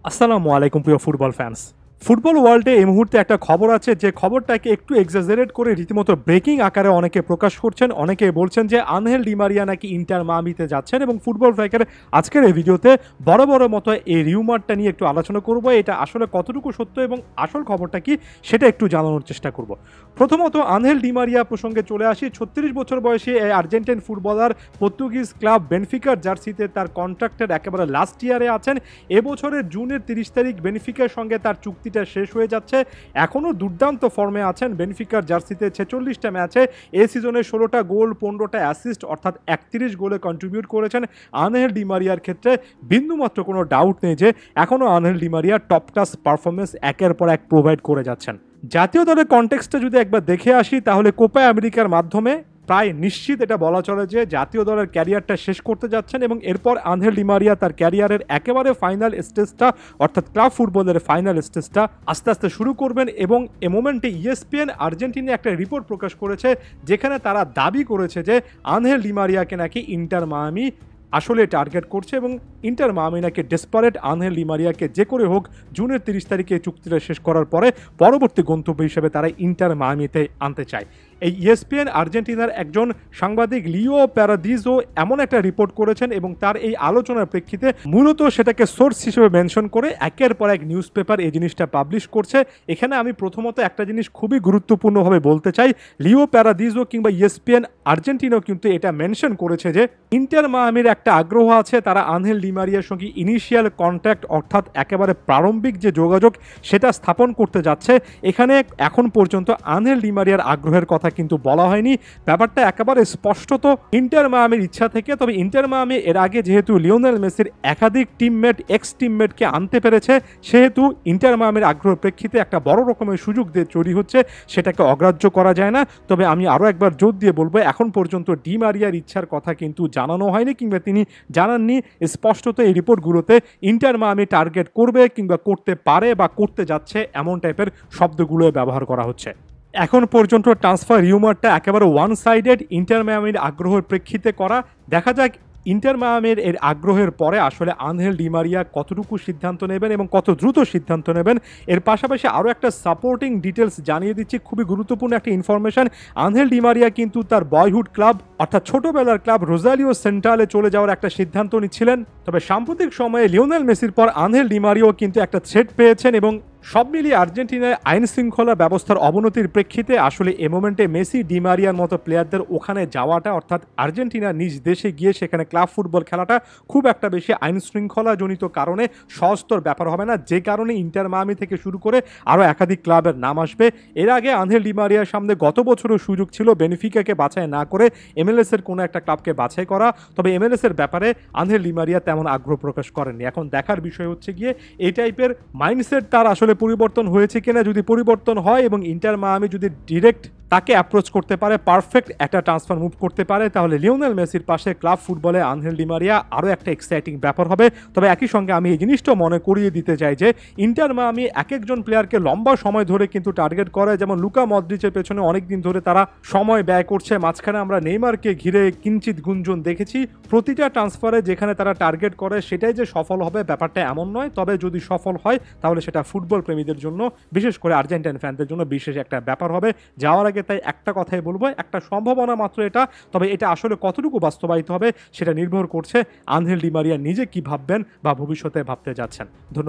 আসসালামু আলাইকুম প্রিয় ফুটবল ফ্যান্স। ফুটবল ওয়ার্ল্ডে এই মুহূর্তে একটা খবর আছে যে খবরটাকে একটু এক্সাজারেট করে রীতিমতো ব্রেকিং আকারে অনেকে প্রকাশ করছেন। অনেকে বলছেন যে আনহেল ডি মারিয়া নাকি ইন্টার মায়ামিতে যাচ্ছেন এবং ফুটবল ফ্যাকের আজকের এই ভিডিওতে বড় বড় মতো এই রিউমারটা নিয়ে একটু আলোচনা করব। এটা আসলে কতটুকু সত্য এবং আসল খবরটা কি সেটা একটু জানানোর চেষ্টা করব। প্রথমত আনহেল ডি মারিয়া প্রসঙ্গে চলে আসি। 36 বছর বয়সী এই আর্জেন্টাইন ফুটবলার পর্তুগিজ ক্লাব বেনফিকার জার্সিতে তার কন্ট্রাক্টের একেবারে লাস্ট ইয়ারে আছেন। এবছরের জুনের 30 তারিখ বেনফিকার সঙ্গে তার চুক্তিটা শেষ হয়ে যাচ্ছে। এখনও দুর্দান্ত ফর্মে আছেন বেনফিকার জার্সিতে। 46টা ম্যাচে এই সিজনে 16টা গোল 15টা অ্যাসিস্ট অর্থাৎ 31 গোলে কন্ট্রিবিউট করেছেন। আনহেল ডি মারিয়ার ক্ষেত্রে বিন্দুমাত্র কোনো ডাউট নেই যে এখনও Angel Di Maria top class performance একের পর এক প্রোভাইড করে যাচ্ছেন। জাতীয় দলের কনটেক্সটে যদি একবার দেখে আসি তাহলে কোপা আমেরিকার মাধ্যমে প্রায় নিশ্চিত এটা বলা চলে যে জাতীয় দলের ক্যারিয়ারটা শেষ করতে যাচ্ছেন এবং এরপর আনহেল ডি মারিয়া তার ক্যারিয়ারের একেবারে ফাইনাল স্টেজটা অর্থাৎ ক্লাব ফুটবলের ফাইনাল স্টেজটা আস্তে আস্তে শুরু করবেন। এবং এ মোমেন্টে ইএসপিএন আর্জেন্টিনা একটা রিপোর্ট প্রকাশ করেছে যেখানে তারা দাবি করেছে যে আনহেল ডি মারিয়াকে নাকি ইন্টার মায়ামি আসলে টার্গেট করছে এবং ইন্টার মায়ামি নাকি ডেসপারেট আনহেল ডি মারিয়াকে যে করে হোক জুনের 30 তারিখে চুক্তিটা শেষ করার পরে পরবর্তী গন্তব্য হিসেবে তারা ইন্টার মায়ামিতে আনতে চায়। এই ইএসপিএন আর্জেন্টিনার একজন সাংবাদিক লিও প্যারাদিজো এমন একটা রিপোর্ট করেছেন এবং তার এই আলোচনার প্রেক্ষিতে মূলত সেটাকে সোর্স হিসেবে মেনশন করে একের পর এক নিউজ পেপার এই জিনিসটা পাবলিশ করছে। এখানে আমি প্রথমত একটা জিনিস খুবই গুরুত্বপূর্ণভাবে বলতে চাই, লিও প্যারাদিজো কিংবা ইএসপিএন আর্জেন্টিনাও কিন্তু এটা মেনশন করেছে যে ইন্টার মায়ামির একটা আগ্রহ আছে, তারা আনহেল ডি মারিয়ার সঙ্গে ইনিশিয়াল কন্ট্যাক্ট অর্থাৎ একেবারে প্রারম্ভিক যে যোগাযোগ সেটা স্থাপন করতে যাচ্ছে। এখানে এখন পর্যন্ত আনহেল ডি মারিয়ার আগ্রহের কথা কিন্তু বলা হয়নি। ব্যাপারটা একেবারে স্পষ্টত ইন্টার মায়ামির ইচ্ছা থেকে। তবে ইন্টার মায়ামি এর আগে যেহেতু লিওনেল মেসির একাধিক টিমমেট এক্স টিমমেটকে আনতে পেরেছে সেহেতু ইন্টার মায়ামির আগ্রহের প্রেক্ষিতে একটা বড় রকমের সুযোগ দিয়ে তৈরি হচ্ছে, সেটাকে অগ্রাহ্য করা যায় না। তবে আমি আরও একবার জোর দিয়ে বলবো এখন পর্যন্ত ডি মারিয়ার ইচ্ছার কথা কিন্তু জানানো হয়নি কিংবা তিনি জানাননি। স্পষ্টত এই রিপোর্টগুলোতে ইন্টার মায়ামি টার্গেট করবে কিংবা করতে পারে বা করতে যাচ্ছে এমন টাইপের শব্দগুলো ব্যবহার করা হচ্ছে। এখন পর্যন্ত ট্রান্সফার রিউমারটা একেবারে ওয়ান সাইডেড, ইন্টার মায়ামির আগ্রহের প্রেক্ষিতে করা। দেখা যাক ইন্টার মায়ামির এর আগ্রহের পরে আসলে আনহেল ডি মারিয়া কতটুকু সিদ্ধান্ত নেবেন এবং কত দ্রুত সিদ্ধান্ত নেবেন। এর পাশাপাশি আরও একটা সাপোর্টিং ডিটেলস জানিয়ে দিচ্ছি, খুবই গুরুত্বপূর্ণ একটা ইনফরমেশন। আনহেল ডি মারিয়া কিন্তু তার বয়হুড ক্লাব অর্থাৎ ছোটবেলার ক্লাব রোজারিও সেন্ট্রালে চলে যাওয়ার একটা সিদ্ধান্ত নিচ্ছিলেন। তবে সাম্প্রতিক সময়ে লিওনেল মেসির পর আনহেল ডি মারিয়াও কিন্তু একটা থ্রেট পেয়েছেন এবং সব মিলিয়ে আর্জেন্টিনায় আইন শৃঙ্খলা ব্যবস্থার অবনতির প্রেক্ষিতে আসলে এ মোমেন্টে মেসি ডি মারিয়ার মতো প্লেয়ারদের ওখানে যাওয়াটা অর্থাৎ আর্জেন্টিনা নিজ দেশে গিয়ে সেখানে ক্লাব ফুটবল খেলাটা খুব একটা বেশি আইন শৃঙ্খলা জনিত কারণে সহজতর ব্যাপার হবে না, যে কারণে ইন্টার মায়ামি থেকে শুরু করে আরও একাধিক ক্লাবের নাম আসবে। এর আগে আনহেল ডি মারিয়ার সামনে গত বছরও সুযোগ ছিল বেনিফিকাকে বাছাই না করে এমএলএস এর কোনো একটা ক্লাবকে বাছাই করা, তবে এমএলএস এর ব্যাপারে আনহেল ডি মারিয়া তেমন আগ্রহ প্রকাশ করেননি। এখন দেখার বিষয় হচ্ছে গিয়ে এই টাইপের মাইন্ডসেট তার আসলে পরিবর্তন হয়েছে কিনা। যদি পরিবর্তন হয় এবং ইন্টার মায়ামি যদি ডিরেক্ট তাকে অ্যাপ্রোচ করতে পারে, পারফেক্ট একটা ট্রান্সফার মুভ করতে পারে, তাহলে লিওনেল মেসির পাশে ক্লাব ফুটবলে আনহেল ডি মারিয়া আরও একটা এক্সাইটিং ব্যাপার হবে। তবে একই সঙ্গে আমি এই জিনিসটা মনে করিয়ে দিতে চাই যে ইন্টার মায়ামি এক একজন প্লেয়ারকে লম্বা সময় ধরে কিন্তু টার্গেট করে, যেমন লুকা মদ্রিচের পেছনে অনেক দিন ধরে তারা সময় ব্যয় করছে। মাঝখানে আমরা নেইমারকে ঘিরে কিঞ্চিত গুঞ্জন দেখেছি। প্রতিটা ট্রান্সফারে যেখানে তারা টার্গেট করে সেটাই যে সফল হবে ব্যাপারটা এমন নয়, তবে যদি সফল হয় তাহলে সেটা ফুটবল প্রেমীদের জন্য বিশেষ করে আর্জেন্টাইন ফ্যানদের জন্য বিশেষ একটা ব্যাপার হবে। যাওয়ার আগে তাই একটা কথাই বলবো, একটা সম্ভাবনা মাত্র এটা, তবে এটা আসলে কতটুকু বাস্তবায়িত হবে সেটা নির্ভর করছে আনহেল ডি মারিয়া নিজে কি ভাববেন বা ভবিষ্যতে ভাবতে যাচ্ছেন। ধন্যবাদ।